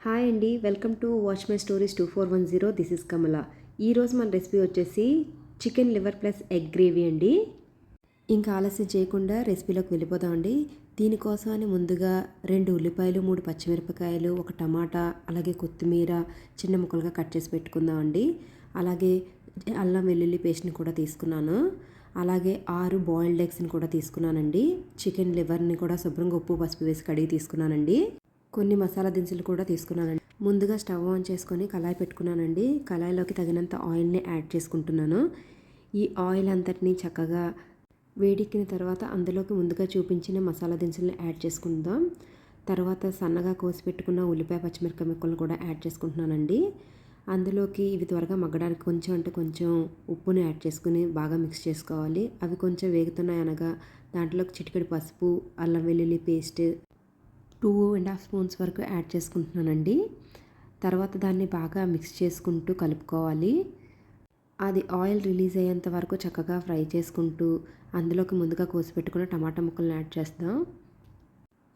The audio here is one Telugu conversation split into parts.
హాయ్ అండి, welcome to watch my stories 2410. This is Kamala. ఈరోజు మన రెసిపీ వచ్చేసి chicken liver plus egg gravy అండి. ఇంకా ఆలస్యం చేయకుండా రెసిపీలోకి వెళ్ళిపోదామండి. దీనికోసం అని ముందుగా 2 ఉల్లిపాయలు, 3 పచ్చిమిరపకాయలు, 1 టమాటా, అలాగే కొత్తిమీర చిన్న ముక్కలుగా కట్ చేసి పెట్టుకుందామండి. అలాగే అల్లం వెల్లుల్లి పేస్ట్ని కూడా తీసుకున్నాను. అలాగే 6 బాయిల్డ్ ఎగ్స్ని కూడా తీసుకున్నానండి. చికెన్ లివర్ని కూడా శుభ్రంగా ఉప్పు పసుపు వేసి కడిగి తీసుకున్నానండి. కొన్ని మసాలా దినుసులు కూడా తీసుకున్నానండి. ముందుగా స్టవ్ ఆన్ చేసుకొని కళాయి పెట్టుకున్నానండి. కళాయిలోకి తగినంత ఆయిల్ని యాడ్ చేసుకుంటున్నాను. ఈ ఆయిల్ అంతటిని చక్కగా వేడెక్కిన తర్వాత అందులోకి ముందుగా చూపించిన మసాలా దినుసులను యాడ్ చేసుకుందాం. తర్వాత సన్నగా కోసి పెట్టుకున్న ఉల్లిపాయ పచ్చిమిరపకాయ ముక్కలను కూడా యాడ్ చేసుకుంటున్నానండి. అందులోకి ఇవి త్వరగా మగ్గడానికి కొంచెం ఉప్పుని యాడ్ చేసుకుని బాగా మిక్స్ చేసుకోవాలి. అవి కొంచెం వేగుతున్నాయి అనగా దాంట్లోకి చిటికెడు పసుపు, అల్లం వెల్లుల్లి పేస్ట్ 2.5 స్పూన్స్ వరకు యాడ్ చేసుకుంటున్నానండి. తర్వాత దాన్ని బాగా మిక్స్ చేసుకుంటూ కలుపుకోవాలి. అది ఆయిల్ రిలీజ్ అయ్యేంత వరకు చక్కగా ఫ్రై చేసుకుంటూ అందులోకి ముందుగా కోసి పెట్టుకున్న టమాటా ముక్కలను యాడ్ చేస్తాం.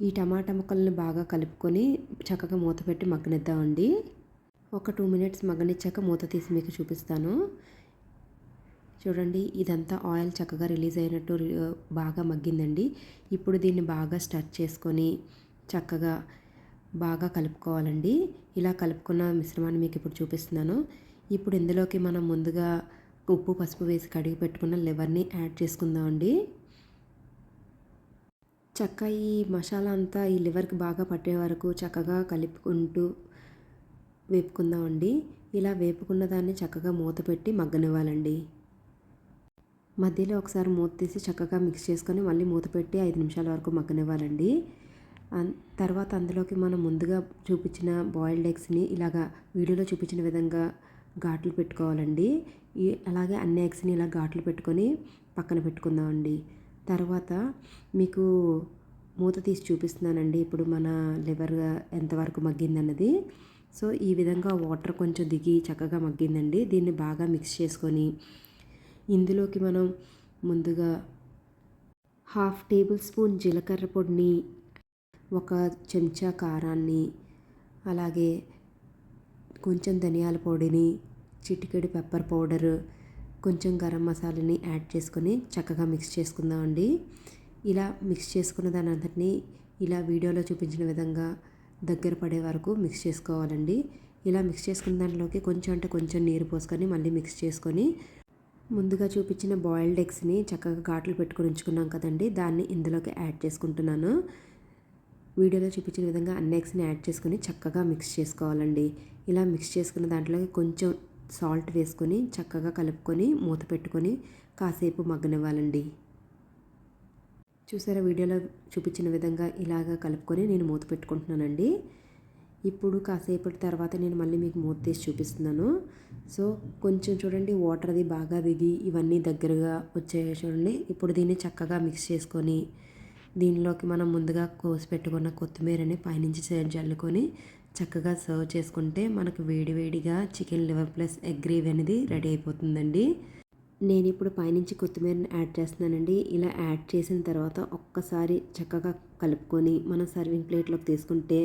ఈ టమాటా ముక్కల్ని బాగా కలుపుకొని చక్కగా మూత పెట్టి మగ్గనిద్దామండి. ఒక 2 మినిట్స్ మగ్గనిచ్చాక మూత తీసి మీకు చూపిస్తాను. చూడండి, ఇదంతా ఆయిల్ చక్కగా రిలీజ్ అయినట్టు బాగా మగ్గిందండి. ఇప్పుడు దీన్ని బాగా స్టర్ చేసుకొని చక్కగా బాగా కలుపుకోవాలండి. ఇలా కలుపుకున్న మిశ్రమాన్ని మీకు ఇప్పుడు చూపిస్తున్నాను. ఇప్పుడు ఇందులోకి మనం ముందుగా ఉప్పు పసుపు వేసి కడిగి పెట్టుకున్న లివర్ని యాడ్ చేసుకుందామండి. ఈ మసాలా అంతా ఈ లివర్కి బాగా పట్టే వరకు చక్కగా కలుపుకుంటూ వేపుకుందామండి. ఇలా వేపుకున్న దాన్ని చక్కగా మూత పెట్టి మగ్గనివ్వాలండి. మధ్యలో ఒకసారి మూత తీసి చక్కగా మిక్స్ చేసుకొని మళ్ళీ మూత పెట్టి 5 నిమిషాల వరకు మగ్గనివ్వాలండి. తర్వాత అందులోకి మనం ముందుగా చూపించిన బాయిల్డ్ ఎగ్స్ని ఇలాగా వీడియోలో చూపించిన విధంగా ఘాట్లు పెట్టుకోవాలండి. అలాగే అన్ని ఎగ్స్ని ఇలా ఘాట్లు పెట్టుకొని పక్కన పెట్టుకుందామండి. తర్వాత మీకు మూత తీసి చూపిస్తున్నానండి ఇప్పుడు మన లివర్ ఎంతవరకు మగ్గిందన్నది. సో ఈ విధంగా వాటర్ కొంచెం దిగి చక్కగా మగ్గిందండి. దీన్ని బాగా మిక్స్ చేసుకొని ఇందులోకి మనం ముందుగా 1/2 టేబుల్ స్పూన్ జీలకర్ర పొడిని, 1 చెంచా కారాన్ని, అలాగే కొంచెం ధనియాల పొడిని, చిటికెడు పెప్పర్ పౌడర్, కొంచెం గరం మసాలాని యాడ్ చేసుకొని చక్కగా మిక్స్ చేసుకుందామండి. ఇలా మిక్స్ చేసుకున్న దాని అంతటిని ఇలా వీడియోలో చూపించిన విధంగా దగ్గర పడే వరకు మిక్స్ చేసుకోవాలండి. ఇలా మిక్స్ చేసుకున్న దాంట్లోకి కొంచెం నీరు పోసుకొని మళ్ళీ మిక్స్ చేసుకొని ముందుగా చూపించిన బాయిల్డ్ ఎగ్స్ని చక్కగా ఘాట్లు పెట్టుకొని ఉంచుకున్నాం కదండి, దాన్ని ఇందులోకి యాడ్ చేసుకుంటున్నాను. వీడియోలో చూపించిన విధంగా అన్ని ఎగ్స్ని యాడ్ చేసుకొని చక్కగా మిక్స్ చేసుకోవాలండి. ఇలా మిక్స్ చేసుకున్న దాంట్లోకి కొంచెం సాల్ట్ వేసుకొని చక్కగా కలుపుకొని మూత పెట్టుకొని కాసేపు మగ్గనివ్వాలండి. చూసారా, వీడియోలో చూపించిన విధంగా ఇలాగా కలుపుకొని నేను మూత పెట్టుకుంటున్నానండి. ఇప్పుడు కాసేపటి తర్వాత నేను మళ్ళీ మీకు మూత తీసి చూపిస్తున్నాను. సో కొంచెం చూడండి, వాటర్ అది బాగా దిగి ఇవన్నీ దగ్గరగా వచ్చాయి చూడండి. ఇప్పుడు దీన్ని చక్కగా మిక్స్ చేసుకొని దీనిలోకి మనం ముందుగా కోసి పెట్టుకున్న కొత్తిమీరని పైనుంచి జల్లుకొని చక్కగా సర్వ్ చేసుకుంటే మనకు వేడివేడిగా chicken liver plus egg gravy అనేది రెడీ అయిపోతుందండి. నేను ఇప్పుడు పైనుంచి కొత్తిమీరని యాడ్ చేస్తున్నానండి. ఇలా యాడ్ చేసిన తర్వాత ఒక్కసారి చక్కగా కలుపుకొని మనం సర్వింగ్ ప్లేట్లోకి తీసుకుంటే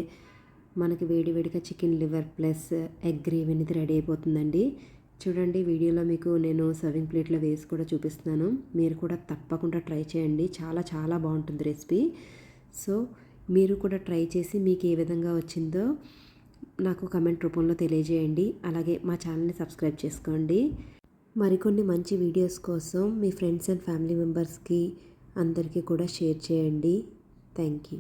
మనకి వేడివేడిగా chicken liver plus egg gravy అనేది రెడీ అయిపోతుందండి. చూడండి, వీడియోలో మీకు నేను సర్వింగ్ ప్లేట్లో వేసి కూడా చూపిస్తున్నాను. మీరు కూడా తప్పకుండా ట్రై చేయండి. చాలా బాగుంటుంది రెసిపీ. సో మీరు కూడా ట్రై చేసి మీకు ఏ విధంగా వచ్చిందో నాకు కమెంట్ రూపంలో తెలియజేయండి. అలాగే మా ఛానల్ని సబ్స్క్రైబ్ చేసుకోండి. మరికొన్ని మంచి వీడియోస్ కోసం మీ ఫ్రెండ్స్ అండ్ ఫ్యామిలీ మెంబర్స్కి అందరికీ కూడా షేర్ చేయండి. Thank you.